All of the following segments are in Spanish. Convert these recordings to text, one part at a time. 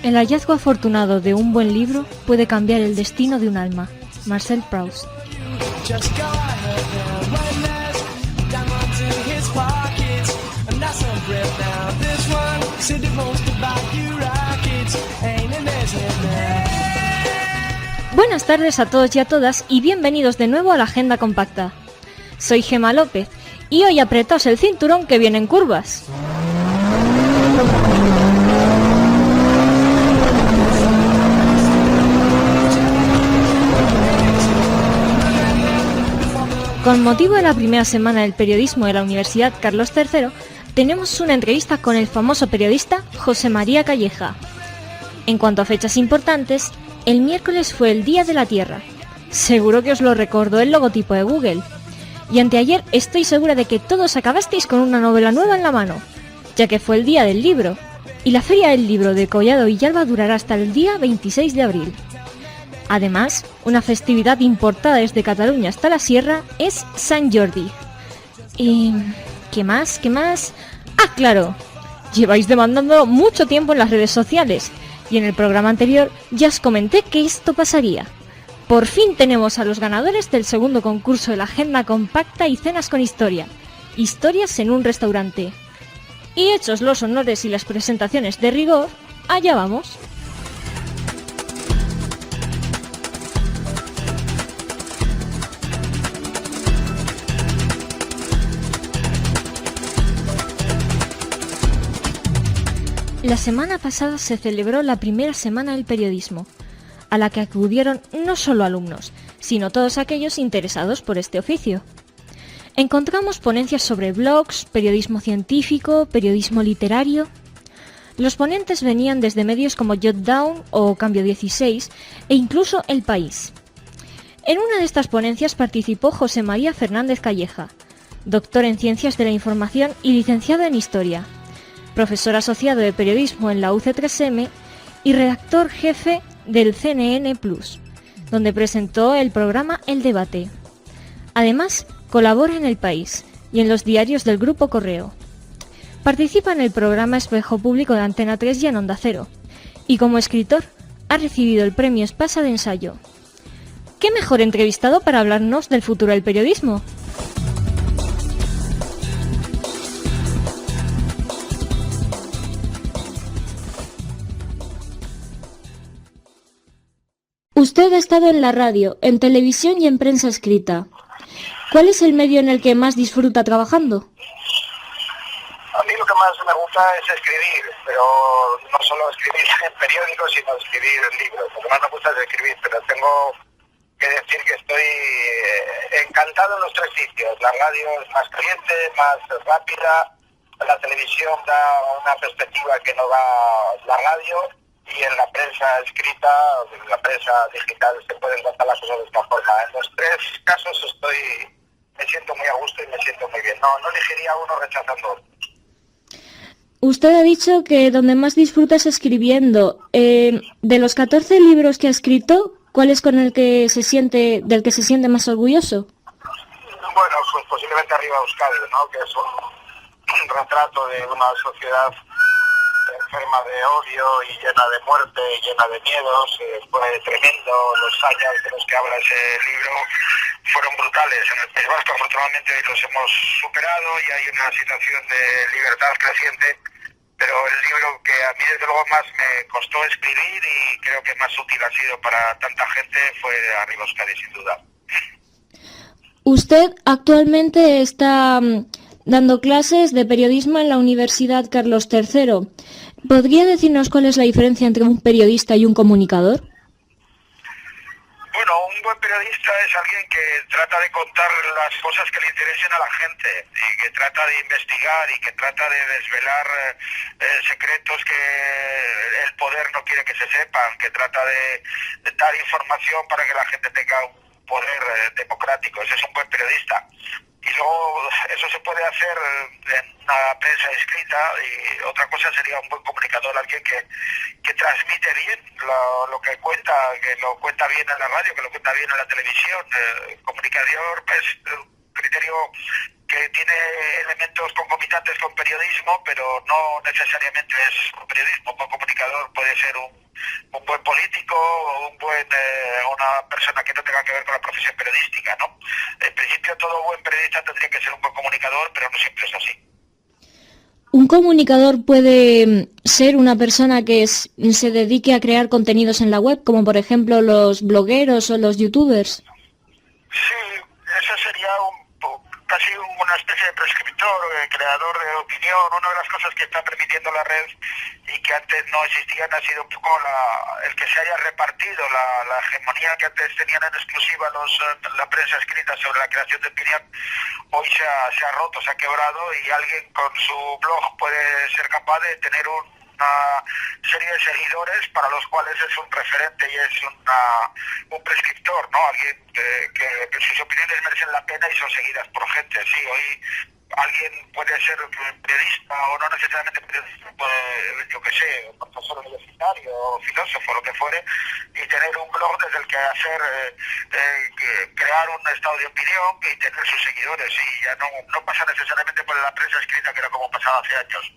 El hallazgo afortunado de un buen libro puede cambiar el destino de un alma. Marcel Proust. Buenas tardes a todos y a todas y bienvenidos de nuevo a la Agenda Compacta. Soy Gemma López y hoy apretaos el cinturón que vienen curvas. Con motivo de la primera semana del periodismo de la Universidad Carlos III, tenemos una entrevista con el famoso periodista José María Calleja. En cuanto a fechas importantes, el miércoles fue el Día de la Tierra. Seguro que os lo recordó el logotipo de Google. Y anteayer estoy segura de que todos acabasteis con una novela nueva en la mano, ya que fue el Día del Libro. Y la Feria del Libro de Collado Villalba durará hasta el día 26 de abril. Además, una festividad importada desde Cataluña hasta la Sierra es Sant Jordi. ¿Y qué más? ¿Qué más? ¡Ah, claro! Lleváis demandando mucho tiempo en las redes sociales y en el programa anterior ya os comenté que esto pasaría. Por fin tenemos a los ganadores del segundo concurso de la Agenda Compacta y Cenas con Historia. Historias en un restaurante. Y hechos los honores y las presentaciones de rigor, allá vamos. La semana pasada se celebró la primera semana del periodismo, a la que acudieron no solo alumnos, sino todos aquellos interesados por este oficio. Encontramos ponencias sobre blogs, periodismo científico, periodismo literario. Los ponentes venían desde medios como Jotdown o Cambio 16 e incluso El País. En una de estas ponencias participó José María Fernández Calleja, doctor en Ciencias de la Información y licenciado en Historia, profesor asociado de periodismo en la UC3M y redactor jefe del CNN Plus, donde presentó el programa El Debate. Además, colabora en El País y en los diarios del Grupo Correo. Participa en el programa Espejo Público de Antena 3 y en Onda Cero, y como escritor ha recibido el premio Espasa de ensayo. ¿Qué mejor entrevistado para hablarnos del futuro del periodismo? Usted ha estado en la radio, en televisión y en prensa escrita. ¿Cuál es el medio en el que más disfruta trabajando? A mí lo que más me gusta es escribir, pero no solo escribir en periódicos, sino escribir en libros. Lo que más me gusta es escribir, pero tengo que decir que estoy encantado en los tres sitios. La radio es más caliente, más rápida, la televisión da una perspectiva que no da la radio, y en la prensa escrita, en la prensa digital se pueden contar las cosas de esta forma. En los tres casos me siento muy a gusto y me siento muy bien. No elegiría uno rechazando otro. Usted ha dicho que donde más disfruta es escribiendo. De los 14 libros que ha escrito, ¿cuál es del que se siente más orgulloso? Bueno, pues posiblemente Arriba Euskadi, ¿no? Que es un retrato de una sociedad enferma de odio y llena de muerte, llena de miedos. Fue tremendo. Los años de los que habla ese libro fueron brutales. En el País Vasco, afortunadamente, hoy los hemos superado y hay una situación de libertad creciente, pero el libro que a mí desde luego más me costó escribir y creo que más útil ha sido para tanta gente fue Arriba Euskadi, sin duda. Usted actualmente está dando clases de periodismo en la Universidad Carlos III. ¿Podría decirnos cuál es la diferencia entre un periodista y un comunicador? Bueno, un buen periodista es alguien que trata de contar las cosas que le interesen a la gente y que trata de investigar y que trata de desvelar secretos que el poder no quiere que se sepan, que trata de dar información para que la gente tenga un poder democrático. Ese es un buen periodista. Y luego eso se puede hacer en una prensa escrita, y otra cosa sería un buen comunicador, alguien que transmite bien lo que cuenta, que lo cuenta bien en la radio, que lo cuenta bien en la televisión. Comunicador, pues criterio que tiene elementos concomitantes con periodismo, pero no necesariamente es un periodismo. Un buen comunicador puede ser un buen político o una persona que no tenga que ver con la profesión periodística, ¿no? En principio todo buen periodista tendría que ser un buen comunicador, pero no siempre es así. ¿Un comunicador puede ser una persona que se dedique a crear contenidos en la web, como por ejemplo los blogueros o los youtubers? Sí, eso sería casi una especie de prescriptor, creador de opinión. Una de las cosas que está permitiendo la red y que antes no existían ha sido un poco el que se haya repartido la hegemonía que antes tenían en exclusiva la prensa escrita sobre la creación de opinión. Hoy se ha roto, se ha quebrado, y alguien con su blog puede ser capaz de tener una serie de seguidores para los cuales es un referente y es un prescriptor, ¿no? Alguien que sus opiniones merecen la pena y son seguidas por gente. Sí, hoy alguien puede ser periodista o no necesariamente periodista, pues, yo qué sé, profesor universitario o filósofo, lo que fuere, y tener un blog desde el que crear un estado de opinión y tener sus seguidores, y ya no pasa necesariamente por la prensa escrita, que era como pasaba hace años.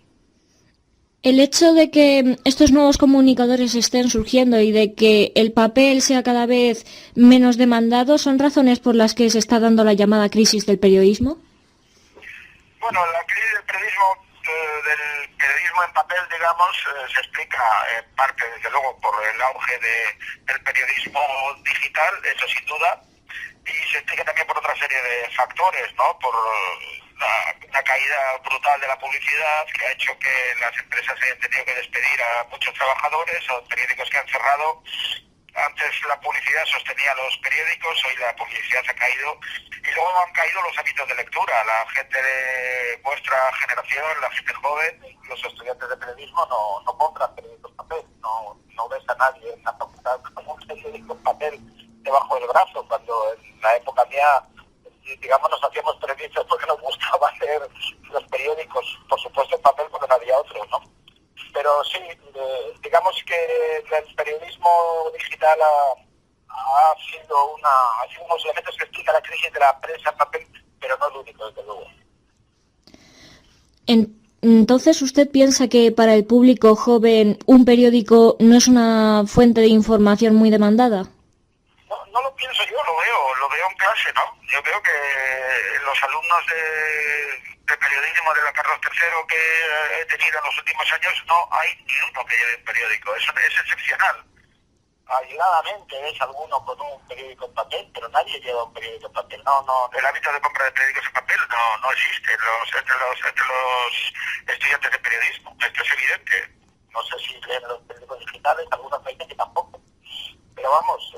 El hecho de que estos nuevos comunicadores estén surgiendo y de que el papel sea cada vez menos demandado, ¿son razones por las que se está dando la llamada crisis del periodismo? Bueno, la crisis del periodismo en papel, digamos, se explica en parte, desde luego, por el auge del periodismo digital, eso sin duda, y se explica también por otra serie de factores, ¿no? Por una caída brutal de la publicidad, que ha hecho que las empresas hayan tenido que despedir a muchos trabajadores, o periódicos que han cerrado. Antes la publicidad sostenía los periódicos, hoy la publicidad ha caído, y luego han caído los hábitos de lectura. La gente de vuestra generación, la gente joven, los estudiantes de periodismo no compran periódicos en papel, no ves a nadie en la facultad con un periódico en papel debajo del brazo, cuando en la época mía, digamos, nos hacíamos periodistas porque nos gustaba leer los periódicos, por supuesto en papel porque no había otros, ¿no? Pero sí, digamos que el periodismo digital ha sido unos elementos que explican la crisis de la prensa en papel, pero no el único, desde luego. Entonces, ¿usted piensa que para el público joven un periódico no es una fuente de información muy demandada? No lo pienso yo, lo veo en clase, ¿no? Yo veo que los alumnos de periodismo de la Carlos III que he tenido en los últimos años, no hay ni uno que lleve un periódico. Eso es excepcional. Aisladamente ves alguno con un periódico en papel, pero nadie lleva un periódico en papel. No, el hábito de compra de periódicos en papel no existe entre los estudiantes de periodismo. Esto es evidente. No sé si leen los periódicos digitales, algunos países que tampoco. Pero vamos,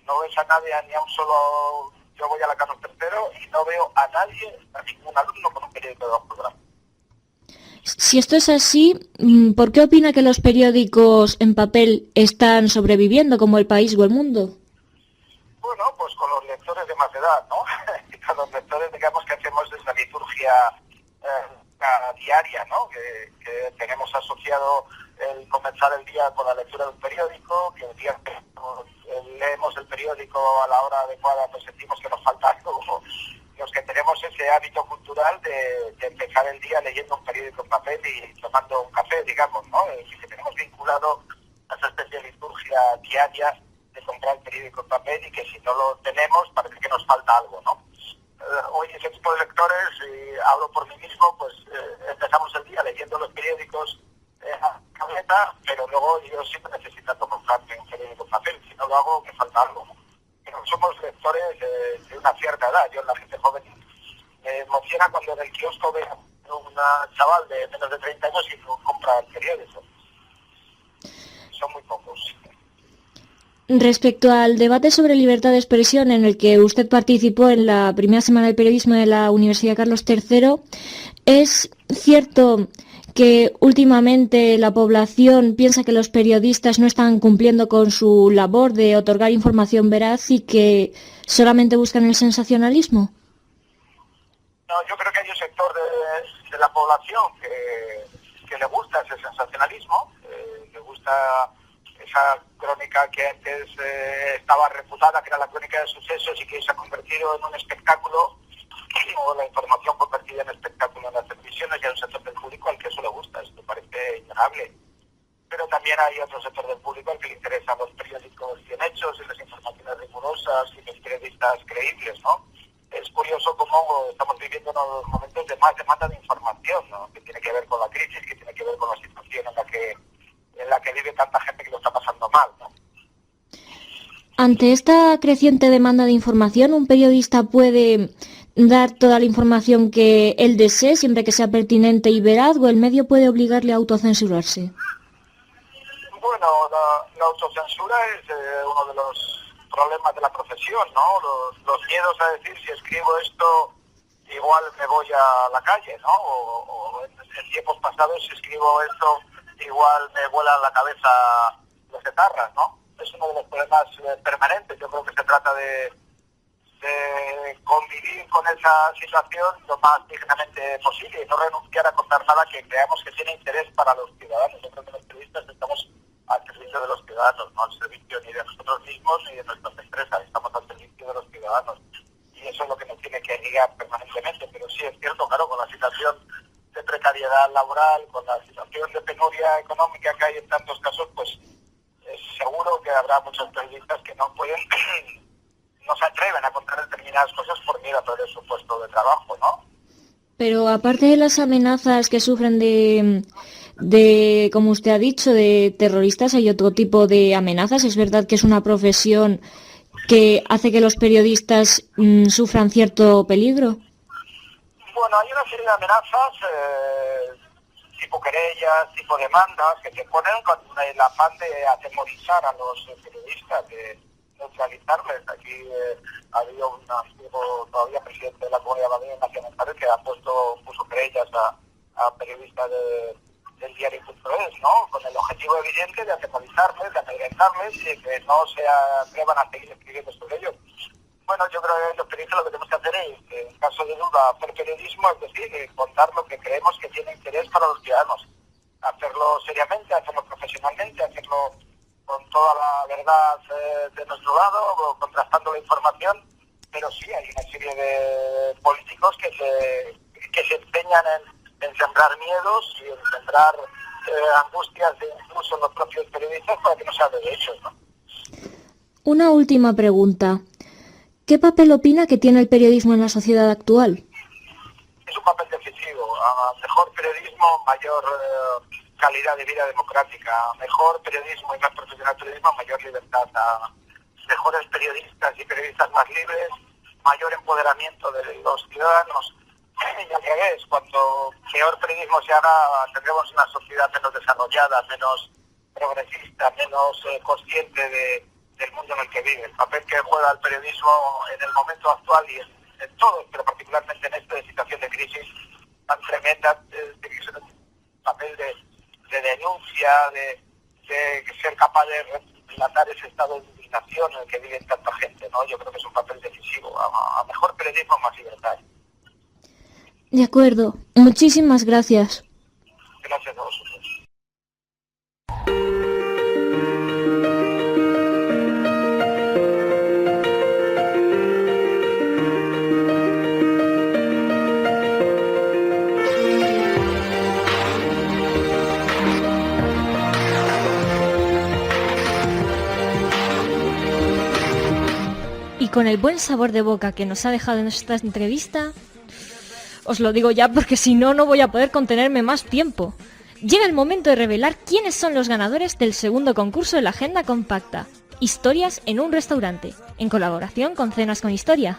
no ves a nadie, ni a un solo... Yo voy a la Carlos III y no veo a nadie, a ningún alumno con un periódico de bajo el brazo. Si esto es así, ¿por qué opina que los periódicos en papel están sobreviviendo como El País o El Mundo? Bueno, pues con los lectores de más edad, ¿no? Y con los lectores, digamos, que hacemos esa liturgia diaria, ¿no? Que tenemos asociado el comenzar el día con la lectura de un periódico, que el día que leemos el periódico a la hora adecuada pues sentimos que nos falta algo. Los que tenemos ese hábito cultural de empezar el día leyendo un periódico en papel y tomando un café, digamos, ¿no? Y que tenemos vinculado a esa especie de liturgia diaria de comprar el periódico en papel, y que si no lo tenemos parece que nos falta algo, ¿no? Hoy ese tipo de lectores, y hablo por mí mismo, pues empezamos el día leyendo los periódicos a cabeza, pero luego yo siempre necesito comprarme un periódico en papel. Si no lo hago, me falta algo, ¿no? Pero somos lectores de una cierta edad. Yo, la gente joven, me emociona cuando en el kiosco ve a un chaval de menos de 30 años y no compra el periódico. Son muy pocos. Respecto al debate sobre libertad de expresión en el que usted participó en la primera semana del periodismo de la Universidad Carlos III, ¿es cierto que últimamente la población piensa que los periodistas no están cumpliendo con su labor de otorgar información veraz y que solamente buscan el sensacionalismo? No, yo creo que hay un sector de la población que le gusta ese sensacionalismo, le gusta esa crónica que antes estaba reputada, que era la crónica de sucesos, y que se ha convertido en un espectáculo o la información convertida en espectáculo en las televisiones, y hay un sector del público al que eso le gusta, esto parece innegable. Pero también hay otro sector del público al que le interesan los periódicos bien hechos y las informaciones rigurosas y los periodistas creíbles, ¿no? Es curioso cómo estamos viviendo unos momentos de más demanda de información, ¿no? Que tiene que ver con la crisis, que tiene que ver con la situación en la que vive tanta gente que lo está pasando mal, ¿no? Ante esta creciente demanda de información, ¿un periodista puede dar toda la información que él desee, siempre que sea pertinente y veraz, o el medio puede obligarle a autocensurarse? Bueno, la autocensura es uno de los problemas de la profesión, ¿no? Los miedos a decir, si escribo esto, igual me voy a la calle, ¿no? O en tiempos pasados, si escribo esto, igual me vuela la cabeza los etarras, ¿no? Es uno de los problemas permanentes. Yo creo que se trata de convivir con esa situación lo más dignamente posible y no renunciar a contar nada que creamos que tiene interés para los ciudadanos. Yo creo que los periodistas estamos al servicio de los ciudadanos, no al servicio ni de nosotros mismos ni de nuestras empresas, estamos al servicio de los ciudadanos. Y eso es lo que nos tiene que guiar permanentemente. Pero sí es cierto, claro, con la situación de precariedad laboral, con la situación de penuria económica que hay en tantos casos, pues seguro que habrá muchos periodistas que no pueden, no se atreven a contar determinadas cosas por miedo a perder su puesto de trabajo, ¿no? Pero aparte de las amenazas que sufren de, como usted ha dicho, de terroristas, hay otro tipo de amenazas. Es verdad que es una profesión que hace que los periodistas sufran cierto peligro. Bueno, hay una serie de amenazas, tipo querellas, tipo demandas, que se ponen con el afán de atemorizar a los periodistas, de neutralizarles. Aquí ha habido un antiguo todavía presidente de la Comunidad Nacional que puso querellas a periodistas del diario.es, ¿no? Con el objetivo evidente de atemorizarles, de amedrentarles y que no se atrevan a seguir escribiendo sobre ello. Bueno, yo creo que los periodistas lo que tenemos que hacer es, en caso de duda, hacer periodismo, es decir, contar lo que creemos que tiene interés para los ciudadanos. Hacerlo seriamente, hacerlo profesionalmente, hacerlo con toda la verdad de nuestro lado, contrastando la información, pero sí hay una serie de políticos que se empeñan en sembrar miedos y en sembrar angustias incluso en los propios periodistas para que no se hable de hechos, ¿no? Una última pregunta. ¿Qué papel opina que tiene el periodismo en la sociedad actual? Es un papel decisivo. A mejor periodismo, mayor calidad de vida democrática. A mejor periodismo y más profesional periodismo, mayor libertad. A mejores periodistas y periodistas más libres, mayor empoderamiento de los ciudadanos. Y al revés, cuanto peor periodismo se haga, tendremos una sociedad menos desarrollada, menos progresista, menos consciente del mundo en el que vive. El papel que juega el periodismo en el momento actual y en todos, pero particularmente en esta situación de crisis tan tremenda, tiene que ser un papel de denuncia, de ser capaz de relatar ese estado de indignación en el que vive tanta gente, ¿no? Yo creo que es un papel decisivo. A mejor periodismo, más libertad. De acuerdo. Muchísimas gracias. Gracias a vosotros. Y con el buen sabor de boca que nos ha dejado en esta entrevista, os lo digo ya porque si no, no voy a poder contenerme más tiempo. Llega el momento de revelar quiénes son los ganadores del segundo concurso de la Agenda Compacta, Historias en un restaurante, en colaboración con Cenas con Historia.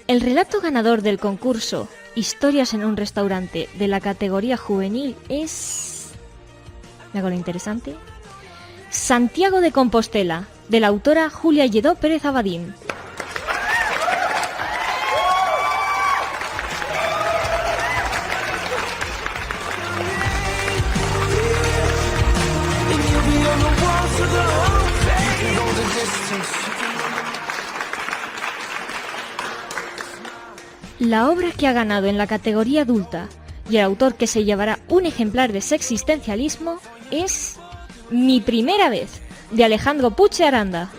El relato ganador del concurso Historias en un restaurante de la categoría juvenil es... ¿Me hago lo interesante? Santiago de Compostela, de la autora Julia Lledó Pérez Abadín. La obra que ha ganado en la categoría adulta y el autor que se llevará un ejemplar de Sexistencialismo es Mi primera vez, de Alejandro Puche Aranda.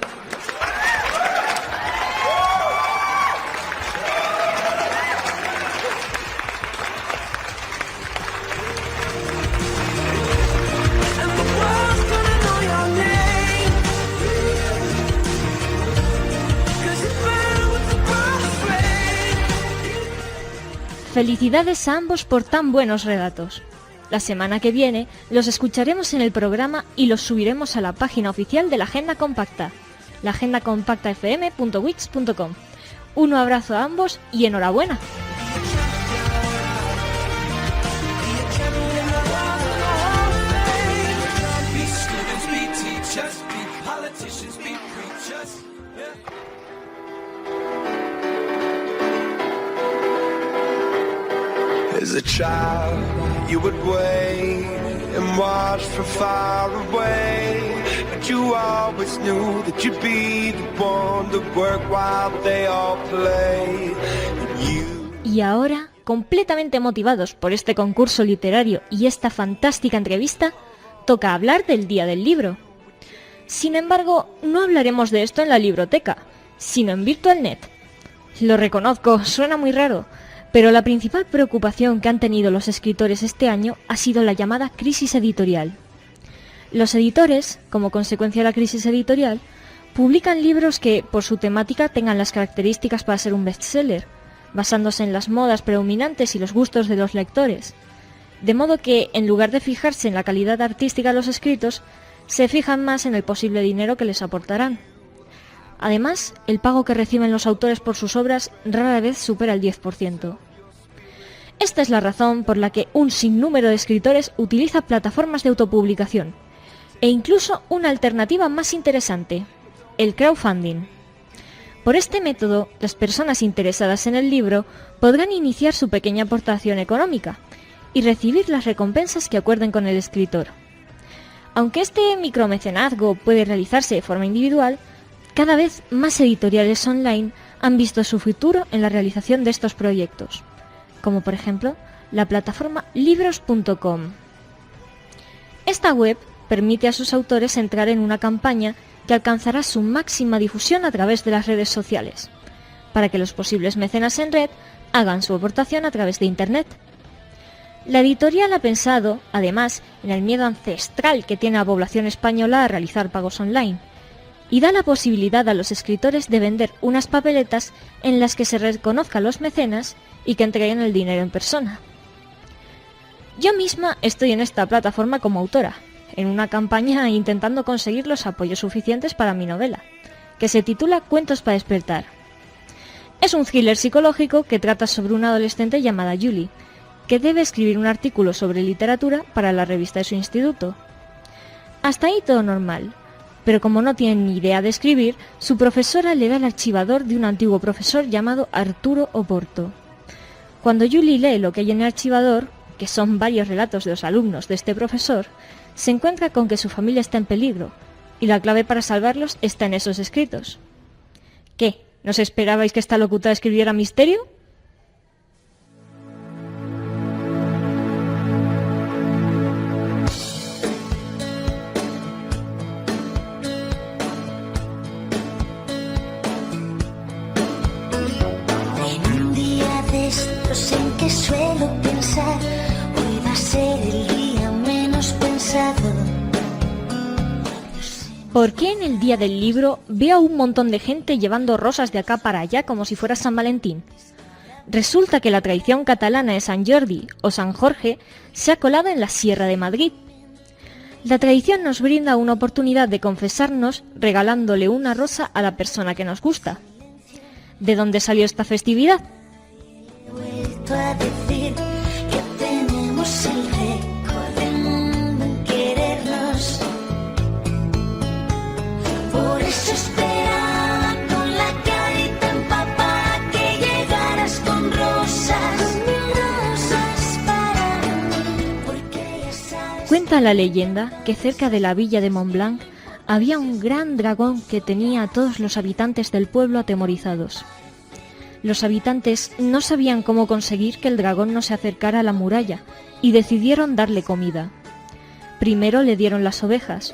Felicidades a ambos por tan buenos relatos. La semana que viene los escucharemos en el programa y los subiremos a la página oficial de la Agenda Compacta, laagendacompactafm.wix.com. Un abrazo a ambos y enhorabuena. As a child, you would wait and watch from far away, but you always knew that you'd be the one to work while they all play. Y ahora, completamente motivados por este concurso literario y esta fantástica entrevista, toca hablar del Día del Libro. Sin embargo, no hablaremos de esto en la libroteca, sino en VirtualNet. Lo reconozco, suena muy raro, pero la principal preocupación que han tenido los escritores este año ha sido la llamada crisis editorial. Los editores, como consecuencia de la crisis editorial, publican libros que, por su temática, tengan las características para ser un bestseller, basándose en las modas predominantes y los gustos de los lectores. De modo que, en lugar de fijarse en la calidad artística de los escritos, se fijan más en el posible dinero que les aportarán. Además, el pago que reciben los autores por sus obras rara vez supera el 10%. Esta es la razón por la que un sinnúmero de escritores utiliza plataformas de autopublicación, e incluso una alternativa más interesante, el crowdfunding. Por este método, las personas interesadas en el libro podrán iniciar su pequeña aportación económica y recibir las recompensas que acuerden con el escritor. Aunque este micromecenazgo puede realizarse de forma individual, cada vez más editoriales online han visto su futuro en la realización de estos proyectos, como por ejemplo la plataforma libros.com. Esta web permite a sus autores entrar en una campaña que alcanzará su máxima difusión a través de las redes sociales, para que los posibles mecenas en red hagan su aportación a través de Internet. La editorial ha pensado, además, en el miedo ancestral que tiene la población española a realizar pagos online, y da la posibilidad a los escritores de vender unas papeletas en las que se reconozca a los mecenas y que entreguen el dinero en persona. Yo misma estoy en esta plataforma como autora, en una campaña intentando conseguir los apoyos suficientes para mi novela, que se titula Cuentos para despertar. Es un thriller psicológico que trata sobre una adolescente llamada Julie, que debe escribir un artículo sobre literatura para la revista de su instituto. Hasta ahí todo normal. Pero como no tiene ni idea de escribir, su profesora le da el archivador de un antiguo profesor llamado Arturo Oporto. Cuando Julie lee lo que hay en el archivador, que son varios relatos de los alumnos de este profesor, se encuentra con que su familia está en peligro, y la clave para salvarlos está en esos escritos. ¿Qué? ¿No esperabais que esta locutora escribiera misterio? En que suelo pensar, hoy va a ser el día menos pensado. ¿Por qué en el Día del Libro veo a un montón de gente llevando rosas de acá para allá como si fuera San Valentín? Resulta que la tradición catalana de San Jordi o San Jorge se ha colado en la Sierra de Madrid. La tradición nos brinda una oportunidad de confesarnos regalándole una rosa a la persona que nos gusta. ¿De dónde salió esta festividad? A decir que tenemos el récord del mundo en querernos. Por eso esperaba con la carita empapada que llegaras con rosas, mil rosas para mí, porque ya sabes. Cuenta la leyenda que cerca de la villa de Montblanc había un gran dragón que tenía a todos los habitantes del pueblo atemorizados. Los habitantes no sabían cómo conseguir que el dragón no se acercara a la muralla y decidieron darle comida. Primero le dieron las ovejas,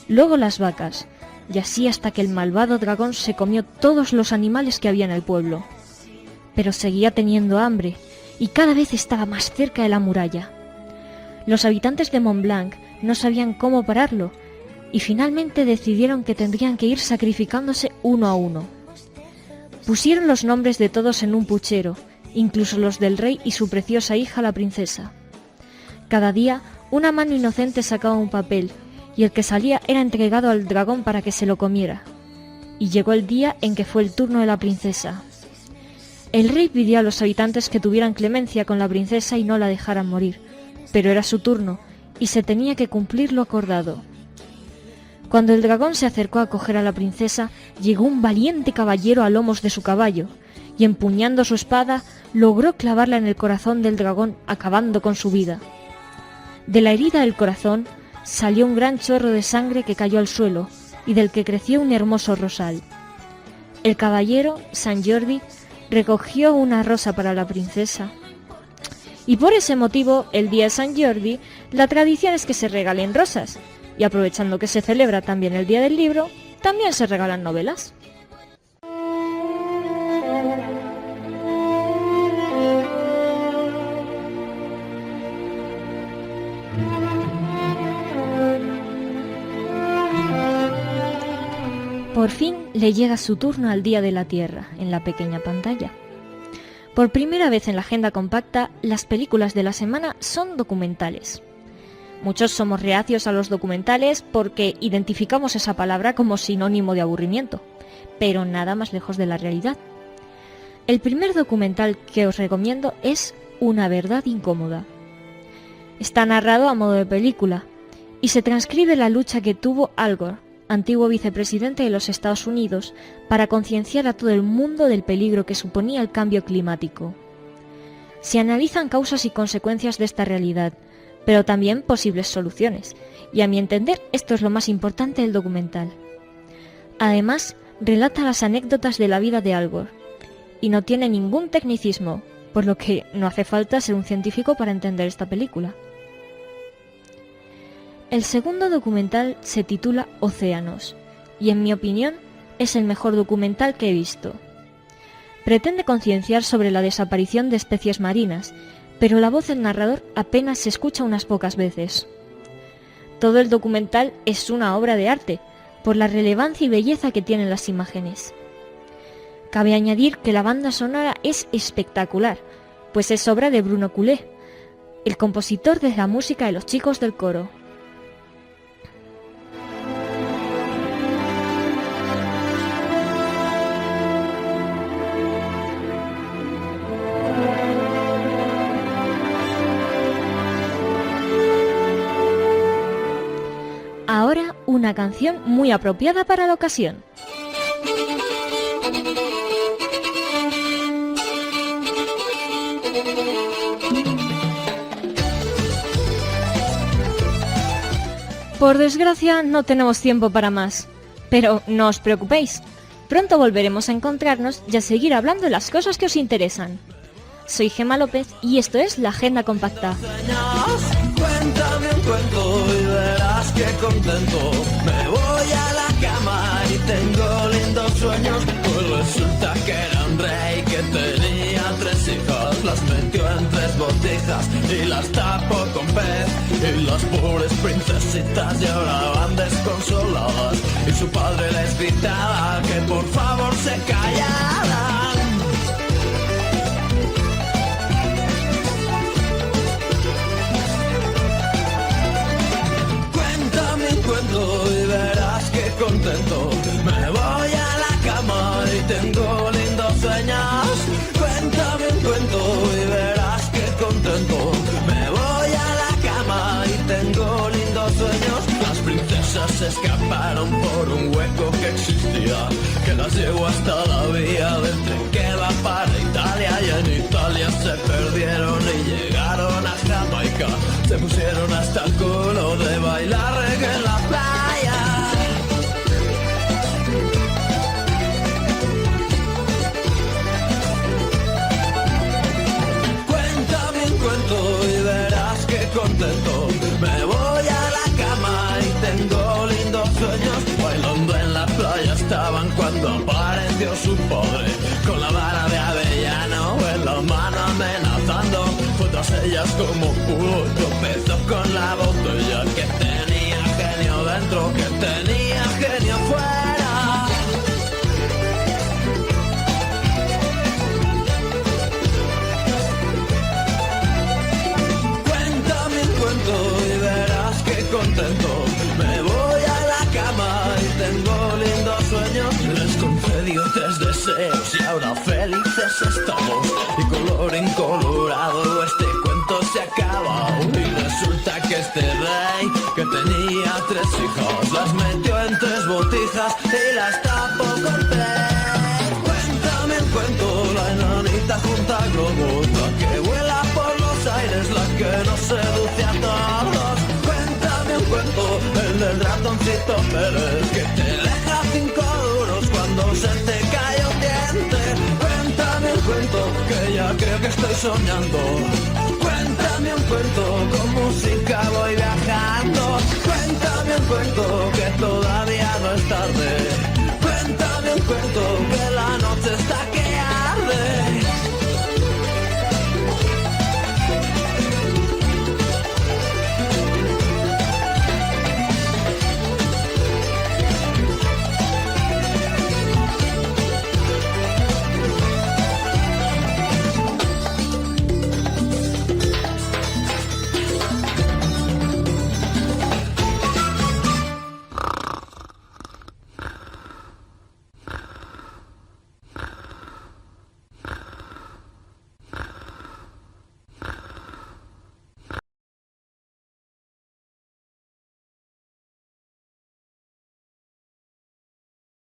luego las vacas, y así hasta que el malvado dragón se comió todos los animales que había en el pueblo. Pero seguía teniendo hambre y cada vez estaba más cerca de la muralla. Los habitantes de Montblanc no sabían cómo pararlo y finalmente decidieron que tendrían que ir sacrificándose uno a uno. Pusieron los nombres de todos en un puchero incluso los del rey y su preciosa hija la princesa. Cada día una mano inocente sacaba un papel, y el que salía era entregado al dragón para que se lo comiera. Y llegó el día en que fue el turno de la princesa. El rey pidió a los habitantes que tuvieran clemencia con la princesa y no la dejaran morir, pero era su turno, y se tenía que cumplir lo acordado. Cuando el dragón se acercó a coger a la princesa, llegó un valiente caballero a lomos de su caballo, y empuñando su espada, logró clavarla en el corazón del dragón, acabando con su vida. De la herida del corazón salió un gran chorro de sangre que cayó al suelo, y del que creció un hermoso rosal. El caballero, Sant Jordi, recogió una rosa para la princesa. Y por ese motivo, el día de Sant Jordi, la tradición es que se regalen rosas, y aprovechando que se celebra también el Día del Libro, también se regalan novelas. Por fin le llega su turno al Día de la Tierra, en la pequeña pantalla. Por primera vez en la agenda compacta, las películas de la semana son documentales. Muchos somos reacios a los documentales porque identificamos esa palabra como sinónimo de aburrimiento, pero nada más lejos de la realidad. El primer documental que os recomiendo es Una verdad incómoda. Está narrado a modo de película y se transcribe la lucha que tuvo Al Gore, antiguo vicepresidente de los Estados Unidos, para concienciar a todo el mundo del peligro que suponía el cambio climático. Se analizan causas y consecuencias de esta realidad, pero también posibles soluciones, y a mi entender esto es lo más importante del documental. Además, relata las anécdotas de la vida de Al Gore, y no tiene ningún tecnicismo, por lo que no hace falta ser un científico para entender esta película. El segundo documental se titula Océanos, y en mi opinión es el mejor documental que he visto. Pretende concienciar sobre la desaparición de especies marinas, pero la voz del narrador apenas se escucha unas pocas veces. Todo el documental es una obra de arte, por la relevancia y belleza que tienen las imágenes. Cabe añadir que la banda sonora es espectacular, pues es obra de Bruno Coulet, el compositor de la música de Los Chicos del Coro. Ahora una canción muy apropiada para la ocasión. Por desgracia no tenemos tiempo para más, pero no os preocupéis, pronto volveremos a encontrarnos y a seguir hablando de las cosas que os interesan. Soy Gemma López y esto es La Agenda Compacta. Cuéntame un cuento y verás que contento. Me voy a la cama y tengo lindos sueños. Pues resulta que era un rey que tenía 3 hijas. Las metió en 3 botijas y las tapó con pez. Y las pobres princesitas lloraban desconsoladas. Y su padre les gritaba que por favor se callaran. Y verás que contento. Me voy a la cama y tengo lindos sueños. Cuéntame un cuento y verás que contento. Me voy a la cama y tengo lindos sueños. Las princesas se escaparon por un hueco que existía, que las llevó hasta la vía del tren que va para Italia. Y en Italia se perdieron y llegaron a Jamaica. Se pusieron hasta el culo de bailar reggae en la playa. Cuéntame un cuento y verás que contento. Me voy a la cama y tengo lindos sueños. Bailando en la playa estaban cuando apareció su padre, con la vara de avellano en la mano amenazando. Fue tras ellas como pudo, tropezó con la botella. Que tenía genio dentro, que tenía genio fuera. contento. Me voy a la cama y tengo lindos sueños. Les concedió 3 deseos y ahora felices estamos. Y colorín colorado, este cuento se acaba. Y resulta que este rey, que tenía 3 hijas, las metió en 3 botijas y las tapó con 3. Cuéntame un cuento, la enanita junta globos, la que vuela por los aires, la que nos seduce a todos. Cuéntame un cuento, el del ratoncito Pérez, que te deja 5 duros cuando se te cae un diente. Cuéntame un cuento, que ya creo que estoy soñando. Cuéntame un cuento, con música voy viajando. Cuéntame un cuento,